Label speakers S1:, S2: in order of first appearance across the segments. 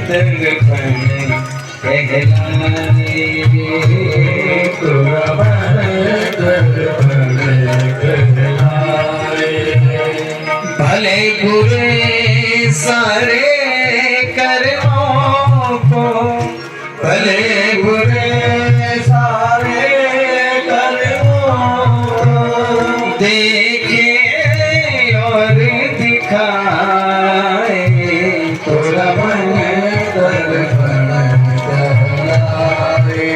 S1: दर्पण कहलाए तोरा मन दर्पण कहलाए। भले बुरे सारे कर्मों को, भले बुरे सारे कर्मों को देखे और दिखाए तोरा मन दर्पण कहलाए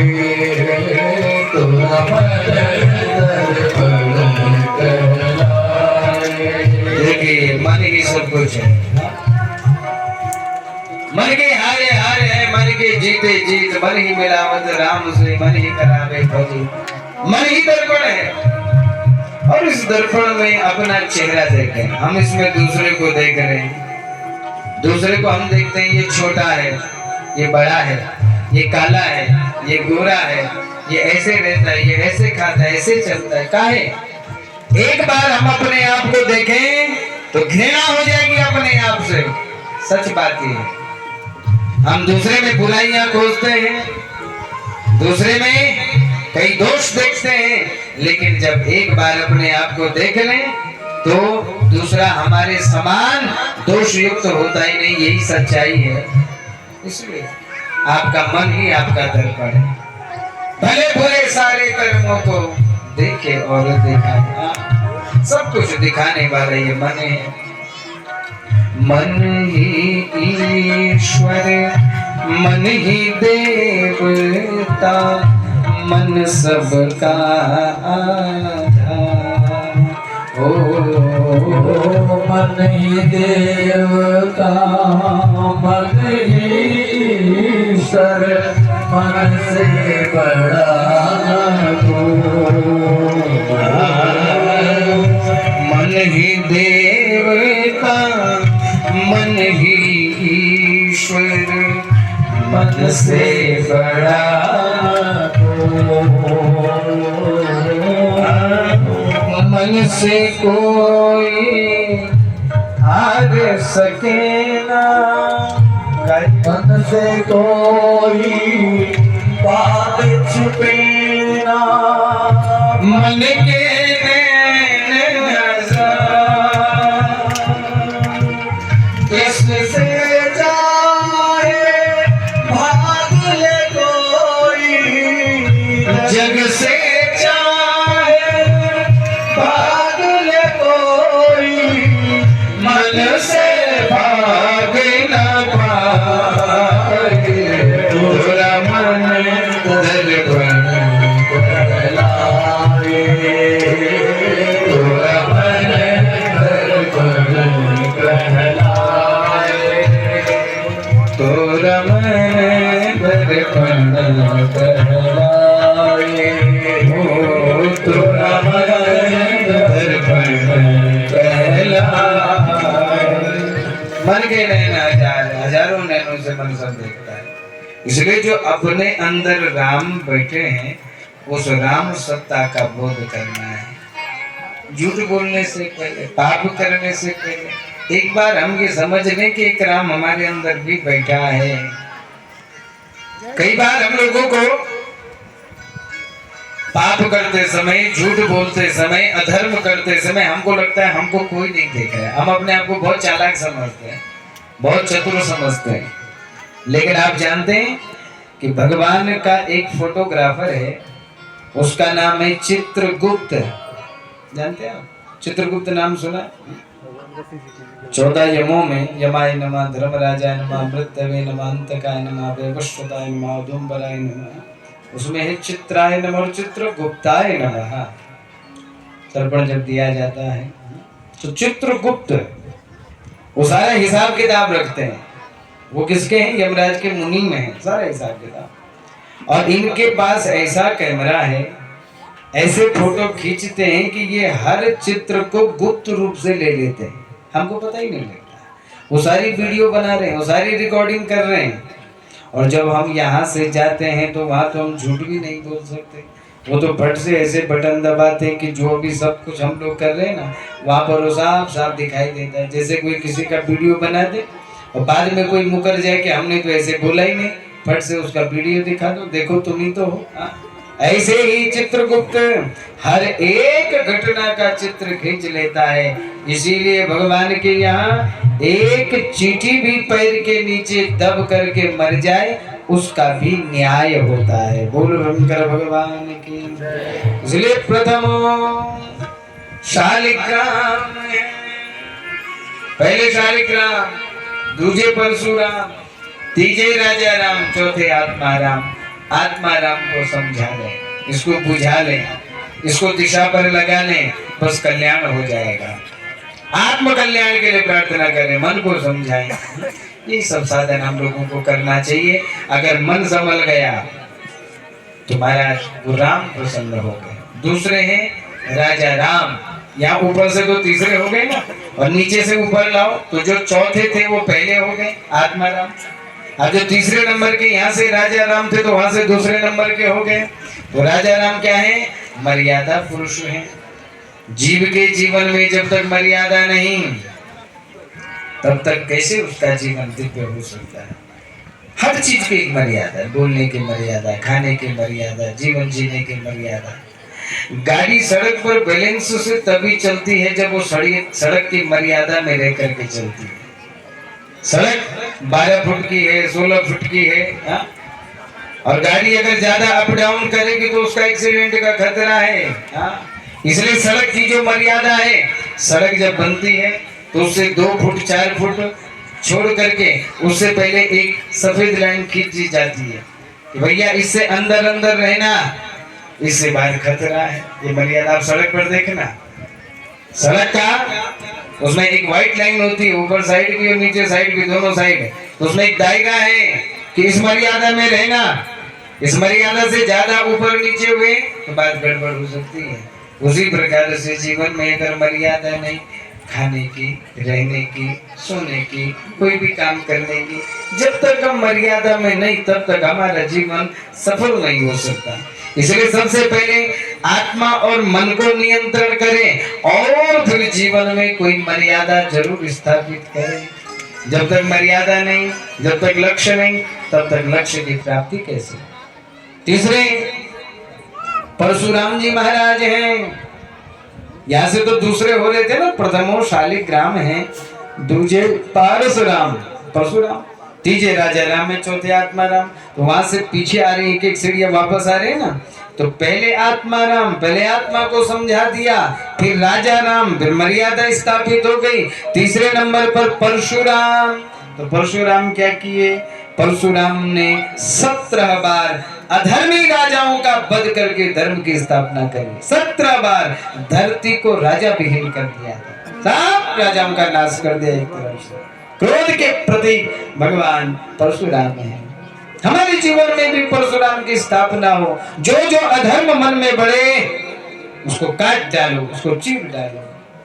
S1: तोरा मन दर्पण कहलाए। देखिए मन ही सब कुछ है, मन के हारे हारे है, मन के जीते जीत, मन ही मिलावत राम से, मन ही करावे भजी, मन ही दर्पण है। और इस दर्पण में अपना चेहरा देखें, हम इसमें दूसरे को देख रहे हैं, दूसरे को हम देखते हैं ये छोटा है, ये बड़ा है, ये काला है, ये गोरा है, ये ऐसे रहता है, ये ऐसे खाता है, ऐसे चलता है। काहे? एक बार हम अपने आप को देखें तो घृणा हो जाएगी अपने आप से। सच बात ये है, हम दूसरे में बुराइयां खोजते हैं, दूसरे में कई दोष देखते हैं, लेकिन जब एक बार अपने आप को देख लें तो दूसरा हमारे समान दोष युक्त होता ही नहीं। यही सच्चाई है। इसलिए आपका मन ही आपका दर्पण है। भले बुरे सारे कर्मों को देखे और दिखाए, सब कुछ दिखाने वाला ये मन है। मन ही ईश्वर, मन ही देवता, मन सबका आधार। ओ मन ही देवता, मन ही ईश्वर, मन से बड़ा मन ही देवता, मन ही ईश्वर, मन से बड़ा मन से कोई हार सके ना, मन से कोई बात छुपे ना। मन के इससे जाए भाग ले कोई, जग से चाहे भाग ले कोई, मन से भाग न पाए तोरा मन दर्पण कहलाए तोरा मन दर्पण कहलाए तोरा मन दर्पण कहलाए ओ तोरा मन दर्पण कहलाए। मन के नैन हजारों नैनों से मन सब देखता है। इसलिए जो अपने अंदर राम बैठे हैं, उस राम सत्ता का बोध करना है। झूठ बोलने से पहले, पाप करने से पहले एक बार हम ये समझ लें कि एक राम हमारे अंदर भी बैठा है। कई बार हम लोगों को पाप करते समय, झूठ बोलते समय, अधर्म करते समय हमको लगता है हमको कोई नहीं देख रहा है। हम अपने आप को बहुत चालाक समझते हैं, बहुत चतुर समझते हैं। लेकिन आप जानते हैं कि भगवान का एक फोटोग्राफर है, उसका नाम है चित्रगुप्त। जानते हैं आप चित्रगुप्त नाम सुना? 14 यमों में यमाय नमः, धर्मराजाय नमः, मृत्यवे नमः, अंतकाय नमः, वैवस्वताय नमः, उदुम्बराय नमः। उसमें है चित्राय नमः और चित्रगुप्ताय नमः। तर्पण जब दिया जाता है तो चित्रगुप्त वो सारा हिसाब किताब रखते हैं। वो किसके हैं? यमराज के मुनि में है सारा हिसाब किताब। और इनके पास ऐसा कैमरा है, ऐसे फोटो खींचते हैं कि ये हर चित्र को गुप्त रूप से ले लेते हैं, हमको पता ही नहीं लगता। वो सारी वीडियो बना रहे हैं, वो सारी रिकॉर्डिंग कर रहे हैं। और जब हम यहाँ से जाते हैं तो वहाँ तो हम झूठ भी नहीं बोल सकते। वो तो फट से ऐसे बटन दबाते हैं कि जो भी सब कुछ हम लोग कर रहे हैं ना, वहाँ पर वो साफ साफ दिखाई देता है। जैसे कोई किसी का वीडियो बना दे और बाद में कोई मुकर जाए कि हमने तो ऐसे बोला ही नहीं, फट से उसका वीडियो दिखा दो, देखो तुम ही तो हो। ऐसे ही चित्रगुप्त हर एक घटना का चित्र खींच लेता है। इसीलिए भगवान के यहाँ एक चींटी भी पैर के नीचे दब करके मर जाए उसका भी न्याय होता है। बोल शंकर भगवान की। इसलिए प्रथम शालिग्राम, पहले शालिग्राम, दूजे परशुराम, तीजे राजा राम, चौथे आत्मा राम। आत्मा राम को समझा ले, इसको बुझा ले, इसको दिशा पर लगा ले, बस कल्याण हो जाएगा। आत्म कल्याण के लिए प्रार्थना करें, मन को समझाएं। ये सब साधन हम लोगों को करना चाहिए। अगर मन संभल गया तो महाराज वो राम प्रसन्न हो गए। दूसरे हैं राजा राम, यहाँ ऊपर से तो तीसरे हो गए ना, और नीचे से ऊपर लाओ तो जो चौथे थे वो पहले हो गए आत्मा राम। अब जो तीसरे नंबर के यहाँ से राजा राम थे तो वहां से दूसरे नंबर के हो गए। तो राजा राम क्या है? मर्यादा पुरुष है। जीव के जीवन में जब तक मर्यादा नहीं तब तक कैसे उसका जीवन दिव्य हो सकता है। हर चीज की एक मर्यादा, बोलने की मर्यादा, खाने की मर्यादा, जीवन जीने की मर्यादा। गाड़ी सड़क पर बैलेंस से तभी चलती है जब वो सड़क की मर्यादा में रह करके चलती है। सड़क 12 फुट की है, 16 फुट की है, हा? और गाड़ी अगर ज्यादा अप डाउन करेगी तो उसका एक्सीडेंट का खतरा है। हा? इसलिए सड़क की जो मर्यादा है, सड़क जब बनती है तो उससे 2 फुट 4 फुट छोड़ करके उससे पहले एक सफेद लाइन खींची जाती है कि भैया इससे अंदर अंदर रहना, इससे बाहर खतरा है। ये मर्यादा आप सड़क पर देखना, सड़क का उसमें एक व्हाइट लाइन होती है ऊपर साइड की और नीचे साइड की, दोनों साइड। तो उसमें एक दायरा है कि इस मर्यादा में रहना, इस मर्यादा से ज्यादा ऊपर नीचे हुए तो बात गड़बड़ हो सकती है। उसी प्रकार से जीवन में अगर मर्यादा नहीं, खाने की, रहने की, सोने की, कोई भी काम करने की, जब तक हम मर्यादा में नहीं तब तक हमारा जीवन सफल नहीं हो सकता। इसलिए सबसे पहले आत्मा और मन को नियंत्रण करें और फिर जीवन में कोई मर्यादा जरूर स्थापित करें। जब तक मर्यादा नहीं, जब तक लक्ष्य नहीं, तब तक लक्ष्य की प्राप्ति कैसे। तीसरे परशुराम जी महाराज हैं। यहाँ से तो दूसरे हो रहे थे ना, प्रथमो शालिग्राम है, दूजे परशुराम, परशुराम, तीजे राजा राम में, चौथे आत्मा राम। तो वहां से पीछे आ रही एक एक सीढ़ियां वापस आ रही है ना। तो पहले आत्मा राम, पहले आत्मा को समझा दिया, फिर राजा राम, फिर मर्यादा स्थापित हो गई। तीसरे नंबर पर परशुराम। तो परशुराम क्या किए? परशुराम ने 17 बार अधर्मी राजाओं का वध करके धर्म की स्थापना करी। 17 बार धरती को राजा विहीन कर दिया, सब राजाओं का नाश कर दिया। एक तरफ से क्रोध के प्रति भगवान परशुराम है। हमारे जीवन में भी परशुराम की स्थापना हो। जो जो अधर्म मन में बढ़े उसको काट डालो, उसको चीर डालो।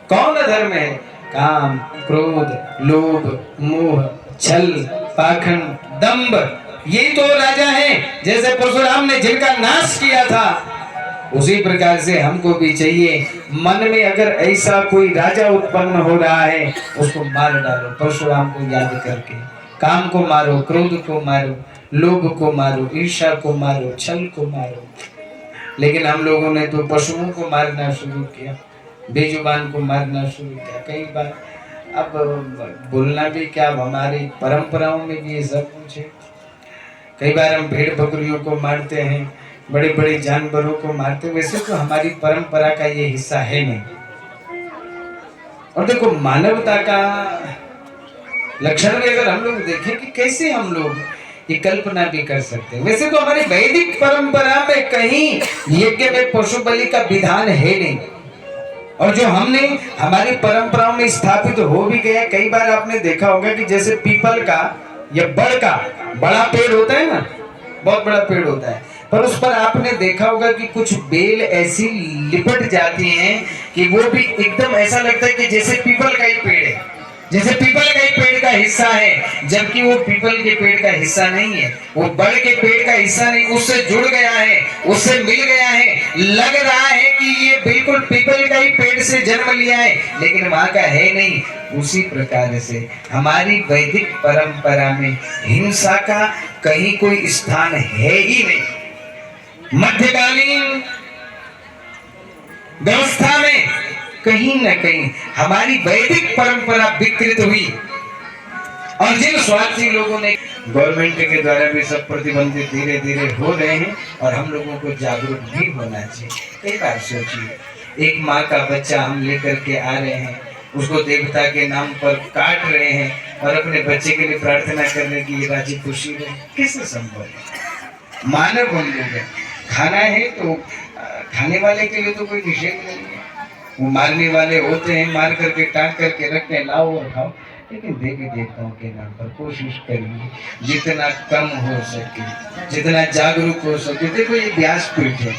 S1: कौन अधर्म है? काम, क्रोध, लोभ, मोह, छल, पाखंड, दंभ, ये तो राजा हैं। जैसे परशुराम ने जिनका नाश किया था, उसी प्रकार से हमको भी चाहिए। मन में अगर ऐसा कोई राजा उत्पन्न हो रहा है उसको मार डालो, परशुराम को याद करके। काम को मारो, क्रोध को मारो, लोभ को मारो, ईर्ष्या को मारो, छल को मारो। लेकिन हम लोगों ने तो पशुओं को मारना शुरू किया, बेजुबान को मारना शुरू किया। कई बार अब बोलना भी क्या, हमारी परंपराओं में भी ये सब कुछ है। कई बार हम भेड़ बकरियों को मारते हैं, बड़े बड़े जानवरों को मारते हैं। वैसे तो हमारी परंपरा का ये हिस्सा है नहीं। और देखो मानवता का लक्षण भी अगर हम लोग देखें कि कैसे हम लोग ये कल्पना भी कर सकते हैं। वैसे तो हमारी वैदिक परंपरा में कहीं यज्ञ में पशु बलि का विधान है नहीं। और जो हमने हमारी परंपराओं में स्थापित हो भी गया, कई बार आपने देखा होगा कि जैसे पीपल का या बड़ का बड़ा पेड़ होता है ना, बहुत बड़ा पेड़ होता है, पर उस पर आपने देखा होगा कि कुछ बेल ऐसी लिपट जाती हैं कि वो भी एकदम ऐसा लगता है कि जैसे पीपल का ही पेड़ है, जैसे पीपल का ही पेड़ का हिस्सा है, जबकि वो पीपल के पेड़ का हिस्सा नहीं है, वो बड़ के पेड़ का हिस्सा नहीं, उससे जुड़ गया है, उससे मिल गया है। लग रहा है कि ये बिल्कुल पीपल का ही पेड़ से जन्म लिया है, लेकिन वहां का है नहीं। उसी प्रकार से हमारी वैदिक परंपरा में हिंसा का कहीं कोई स्थान है ही नहीं। मध्यकालीन व्यवस्था में कहीं न कहीं हमारी वैदिक परंपरा विकृत हुई और जिन स्वार्थी लोगों ने गवर्नमेंट के द्वारा भी सब प्रतिबंधित धीरे धीरे हो रहे हैं और हम लोगों को जागरूक भी होना चाहिए। कई बार सोचिए, एक माँ का बच्चा हम लेकर के आ रहे हैं, उसको देवता के नाम पर काट रहे हैं और अपने बच्चे के लिए प्रार्थना कर रहे हैं कि ये राजी खुशी रहे। कैसे संभव है? मानव हम लोग हैं, खाना है तो खाने वाले के लिए तो कोई निषेध नहीं है। वो मारने वाले होते हैं, मार करके टांग करके रखते हैं, लाओ और खाओ। लेकिन देवी देवताओं के नाम पर कोशिश करिए जितना कम हो सके, जितना जागरूक हो सके। देखो ये व्यासपीठ है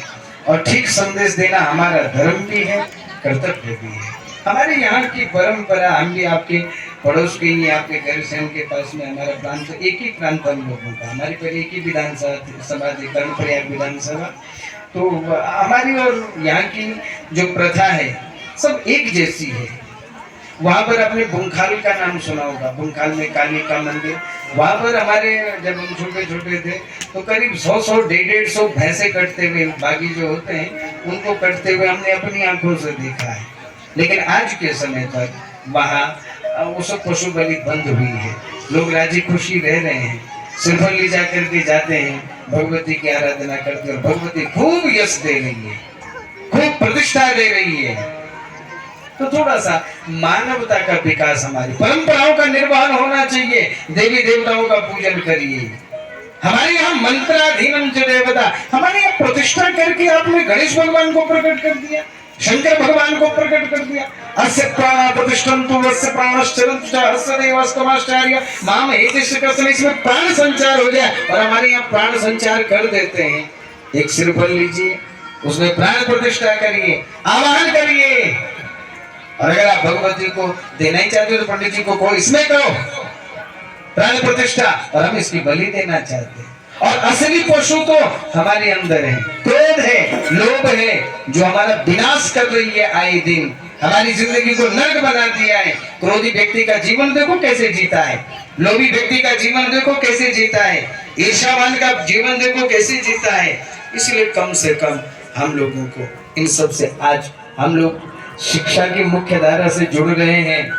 S1: और ठीक संदेश देना हमारा धर्म भी है, कर्तव्य भी है। हमारे यहाँ की परंपरा, हम भी आपके पड़ोस के ही, आपके घर से उनके पास में हमारा प्रांत, एक ही प्रांत हम लोगों का, हमारे पर एक ही विधानसभा थी, कर्णप्रयाग विधानसभा। तो हमारी और यहाँ की जो प्रथा है सब एक जैसी है। वहाँ पर आपने बुंखाल का नाम सुना होगा, बुंखाल में काली का मंदिर। वहाँ पर हमारे जब हम छोटे छोटे थे तो करीब 100 150 भैंसे कटते हुए, बागी जो होते हैं उनको कटते हुए हमने अपनी आंखों से देखा है। लेकिन आज के समय तक वहाँ वो सब पशु बलि बंद हुई है, लोग राजी खुशी रह रहे हैं, श्रीफल जा करके जाते हैं, भगवती की आराधना करते हैं और भगवती खूब यश दे रही है, खूब प्रतिष्ठा दे रही है। तो थोड़ा सा मानवता का विकास, हमारी परंपराओं का निर्वहन होना चाहिए। देवी देवताओं का पूजन करिए। हमारे यहाँ मंत्राधीनम च देवता, हमारे यहाँ प्रतिष्ठा करके आपने गणेश भगवान को प्रकट कर दिया, शंकर भगवान को प्रकट कर दिया। अस्य प्राण प्रतिष्ठन्तु वस्य प्राणश्चरन्तु च हस्य देवास्तमाश्चर्य माम एतेषु कर्तने, इसमें प्राण संचार हो जाए और हमारे यहाँ प्राण संचार कर देते हैं। एक श्रीफल लीजिए, उसमें प्राण प्रतिष्ठा करिए, आवाहन करिए। और अगर आप भगवती को देना ही चाहते हो तो पंडित जी को कहो इसमें करो प्राण प्रतिष्ठा, और हम इसकी बलि देना चाहते हैं। और असली पशु तो हमारे अंदर है, क्रोध है, लोभ है, जो हमारा विनाश कर रही है आए दिन, हमारी जिंदगी को नर्क बना दिया है। क्रोधी व्यक्ति का जीवन देखो कैसे जीता है, लोभी व्यक्ति का जीवन देखो कैसे जीता है, ईर्ष्यावान का जीवन देखो कैसे जीता है। इसलिए कम से कम हम लोगों को इन सब से, आज हम लोग शिक्षा की मुख्य धारा से जुड़ रहे हैं,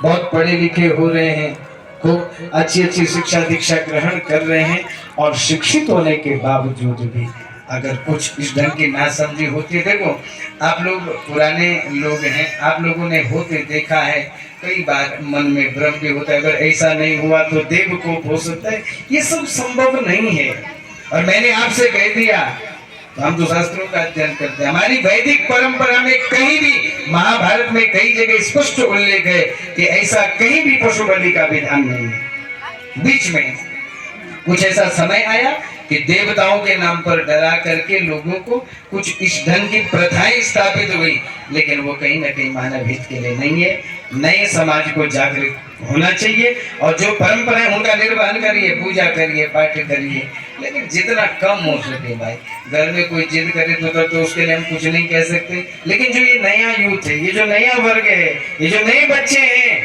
S1: बहुत पढ़े लिखे हो रहे हैं, खूब अच्छी अच्छी शिक्षा दीक्षा ग्रहण कर रहे हैं, और शिक्षित होने के बावजूद भी अगर कुछ इस ढंग की नासमझी होती है, देखो आप लोग पुराने लोग हैं, आप लोगों ने होते देखा है, कई बार मन में भ्रम भी होता है, अगर ऐसा नहीं हुआ तो देव कोप हो सकता है। ये सब संभव नहीं है। और मैंने आपसे कह दिया, हम तो शास्त्रों का अध्ययन करते हैं, हमारी वैदिक परंपरा में कहीं भी, महाभारत में कई जगह स्पष्ट उल्लेख है कि ऐसा कहीं भी पशु बलि का विधान नहीं है। बीच में कुछ ऐसा समय आया कि देवताओं के नाम पर डरा करके लोगों को कुछ इस ढंग की प्रथाएं स्थापित हुई, लेकिन वो कहीं ना कहीं मानव हित के लिए नहीं है। नए समाज को जागृत होना चाहिए और जो परंपराएं उनका निर्वहन करिए, पूजा करिए, पाठ करिए, लेकिन जितना कम हो सके। भाई घर में कोई जिद करे तो उसके लिए हम कुछ नहीं कह सकते, लेकिन जो ये नया यूथ है, ये जो नया वर्ग है, ये जो नए बच्चे हैं,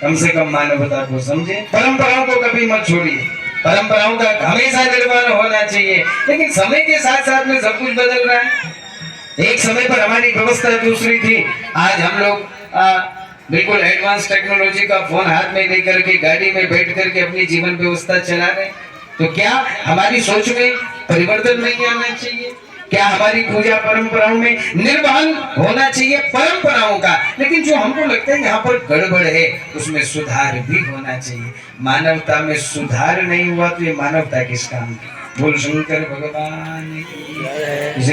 S1: कम से कम मानवता को समझे, परंपराओं को कभी मत छोड़िए। परंपराओं का हमेशा निर्वहन होना चाहिए, लेकिन समय के साथ साथ में सब कुछ बदल रहा है। एक समय पर हमारी व्यवस्था दूसरी थी, आज हम लोग बिल्कुल एडवांस टेक्नोलॉजी का फोन हाथ में लेकर के गाड़ी में बैठ करके अपनी जीवन व्यवस्था चला रहे हैं। तो क्या हमारी सोच में परिवर्तन नहीं आना चाहिए? क्या हमारी पूजा परंपराओं में निर्वहन होना चाहिए परंपराओं का? लेकिन जो हमको लगता है यहाँ पर गड़बड़ है, उसमें सुधार भी होना चाहिए। मानवता में सुधार नहीं हुआ तो ये मानवता किस काम की? बोल शंकर भगवान की।